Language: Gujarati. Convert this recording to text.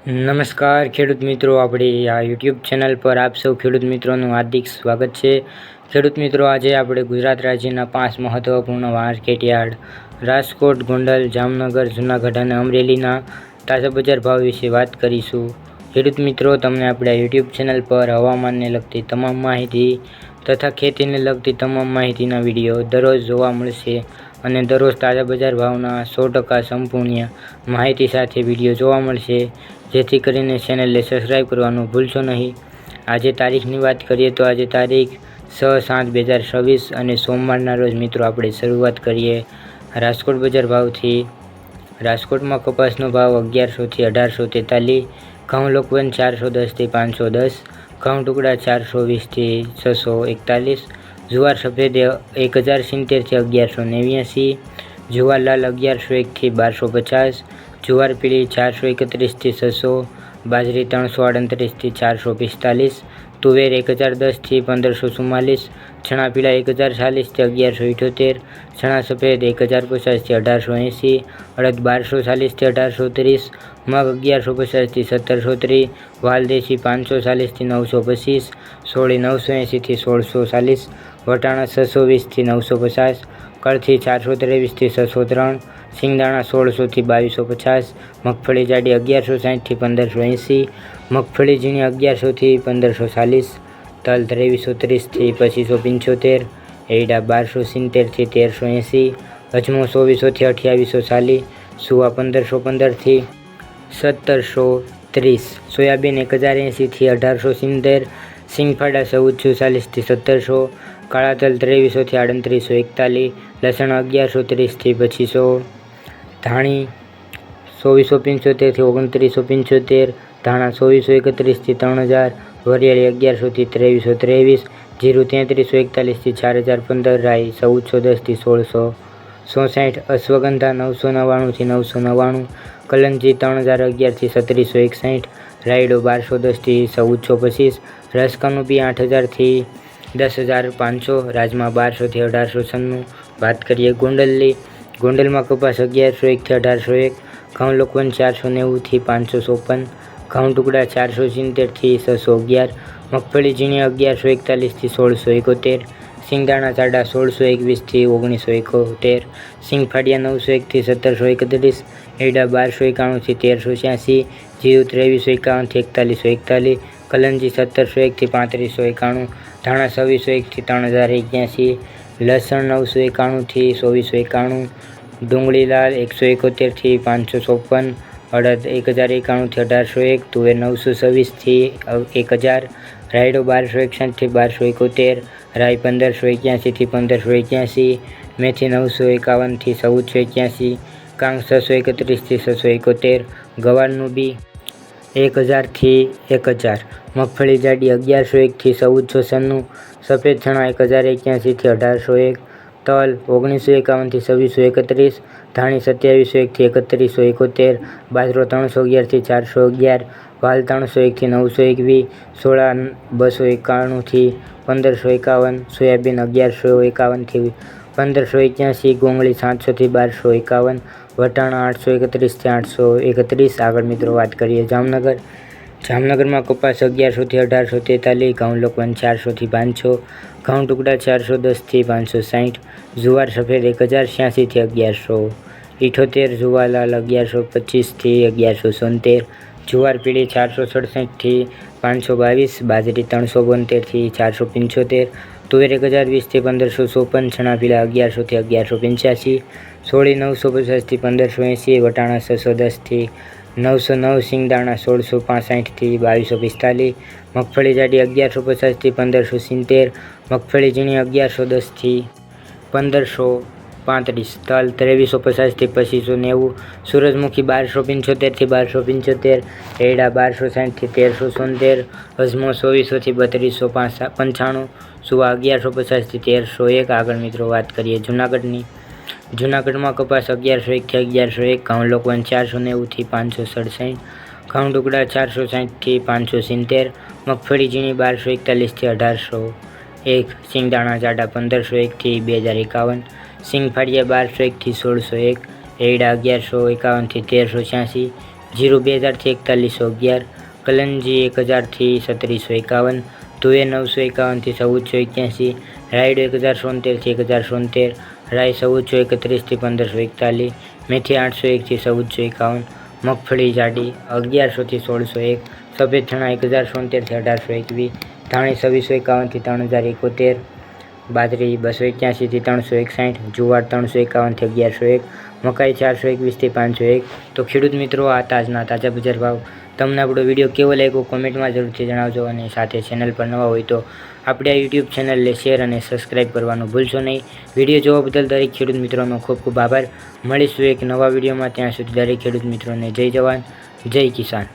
નમસ્કાર ખેડૂત મિત્રો, આપણી આ યુટ્યુબ ચેનલ પર આપ સૌ ખેડૂત મિત્રોનું હાર્દિક સ્વાગત છે। ખેડૂત મિત્રો, આજે આપણે ગુજરાત રાજ્યના 5 મહત્વપૂર્ણ માર્કેટ યાર્ડ રાજકોટ, ગોંડલ, જામનગર, જૂનાગઢ અને અમરેલીના તાજા બજાર ભાવ વિશે વાત કરીશું। ખેડૂત મિત્રો, તમને આપણા યુટ્યુબ ચેનલ પર હવામાનને લગતી તમામ માહિતી તથા ખેતીને લગતી તમામ માહિતીના વિડીયો દરરોજ જોવા મળશે અને દરરોજ તાજા બજાર ભાવના 100% સંપૂર્ણ માહિતી સાથે વિડીયો જોવા મળશે, જેથી કરીને ચેનલને સબસ્ક્રાઈબ કરવાનું ભૂલશો નહીં। આજે તારીખની વાત કરીએ તો આજે તારીખ 6/7/2026 અને સોમવારના રોજ મિત્રો આપણે શરૂઆત કરીએ રાજકોટ બજાર ભાવથી। રાજકોટમાં કપાસનો ભાવ 1100 થી 1843, ઘઉં લોકવન 410 થી 510, ઘઉં ટુકડા 420 થી 641, જુવાર સફેદ 1070 થી 1189, જુવાર લાલ 1101 થી 1250, જુવાર પીળી 431 થી 600, બાજરી 338 થી 445, તુવેર 1010 થી 1544, ચણા પીળા 1040 થી 1178, ચણા સફેદ 1050 થી 1880, અડદ 1240 થી 1830, મગ 1150 થી 1730, વાલદેશી 540 થી 925, સોળી 980 થી 1640, વટાણા 620 થી 950, કળથી 423 થી 603, સિંગદાણા 1600 થી 2250, મગફળી જાડી 1160 થી 1580, મગફળી ઝીણી 1100 થી 1540, તલ 2330 થી 2575, એરડા 1270 થી 1380, અજમો 2400 થી 2840, સુવા 1515 થી 1730, સોયાબીન 1080 થી 1870, સિંગફાડા 1440 થી 1700, કાળા તલ 2300 થી 3841, લસણ 1130 થી 2500, ધાણી 2475 થી 2975, ધાણા 2431 થી 3000, વરિયાળી 1100 થી 2323, જીરું 3341 થી 4015, રાઈ 1410 થી 1667, અશ્વગંધા 999 થી 999, કલંજી 3011 થી 3761, રાયડો 1210 થી 1425, રસકનુબી 8000 થી 10500, રાજમા 1200 થી 1896। વાત કરીએ ગોંડલની, ગોંડલમાં કપાસ 1101 થી 1801, ઘઉં લોકવન 490 થી 554, ઘઉં ટુકડા 470 થી 611, મગફળી ઝીણી 1141 થી 1671, સિંગદાણા જાડા 1621 થી 1971, સિંગફાડિયા 901 થી 1731, એરડા 1291 થી 1386, જીરું 2351 થી 4141, કલંજી 1701 થી 3591, ધાણા 2601 થી 3081, લસણ 991 થી 2491, ડુંગળી લાલ 171 થી 554, અડદ 1091 થી 1801, તુવેર 926 થી 1000, રાયડો 1261 થી 1271, રાઈ 1581 થી 1581, મેથી 951 થી 1481, કાંગ 631 થી 671, ગવારનું બી 1000 થી 1000, મગફળી જાડી 1101 થી 1496, સફેદ ચણા 1081 થી 1801, તલ 1951 થી 2631, ધાણી 2701 થી 3171, બાજરો 311 થી 411, વાલ 301 થી 921, સોળા 291 થી 1551, સોયાબીન 1151 થી 1581, ગોંગળી 700 થી 1251, વટાણા 831 થી 831। આગળ મિત્રો વાત કરીએ જામનગર, જામનગરમાં કપાસ 1100 થી 1843, ઘઉં લોકવન 400 થી 500, ઘઉં ટુકડા 410 થી 560, જુવાર સફેદ 1086 થી 1178, જુવાર લાલ 1125 થી 1176, જુવાર પીળી 467 થી 522, બાજરી 372 થી 475, તુવેર 1020 થી 1554, ચણા પીળા 1100 થી 1185, સોળી 950 થી 1580, વટાણા 610 થી 909, સિંગદાણા 1665 થી 2245, મગફળી જાડી 1150 થી 1570, મગફળી ઝીણી 1110 થી 1535, તલ 2350 થી 2590, સૂરજમુખી 1275 થી 1275, એરડા 1260 થી 1376, અજમો 2400 થી 3295, સુવા 1150 થી 1301। આગળ મિત્રો વાત કરીએ જૂનાગઢની, જૂનાગઢમાં કપાસ 1101 થી 1101, ઘઉં લોકવન 490 થી 567, ઘઉં ટુકડા 460 થી 570, મગફળી ઝીણી 1241 થી 1801, સિંગદાણા જાડા 1501 થી 2051, સિંગફાડિયા 1201 થી 1601, એરડા 1151 થી 1386, જીરું 2000 થી 4111, કલંજી 1000 થી 3751, તુવેર 951 થી 1481, રાયડો 1076 થી 1076, રાઈ 1431 થી 1541, મેથી 801 થી 1451, મગફળી જાડી 1100 થી 1601, સફેદ ચણા 1076 થી 1821, ધાણી 2651 થી 3071, બાજરી 281 થી 361, જુવાર 351 થી 1101, મકાઈ 421 થી 501। તો ખેડૂત મિત્રો, આ તાજના તાજા બજાર ભાવ તમને આપણો વિડીયો કેવો લાગ્યો કોમેન્ટમાં જરૂરથી જણાવજો, અને સાથે ચેનલ પર નવા હોય તો આપણે આ યુટ્યુબ ચેનલને શેર અને સબસ્ક્રાઈબ કરવાનું ભૂલશો નહીં। વિડીયો જોવા બદલ દરેક ખેડૂત મિત્રોનો ખૂબ ખૂબ આભાર। મળીશું એક નવા વિડીયોમાં, ત્યાં સુધી દરેક ખેડૂત મિત્રોને જય જવાન જય કિસાન।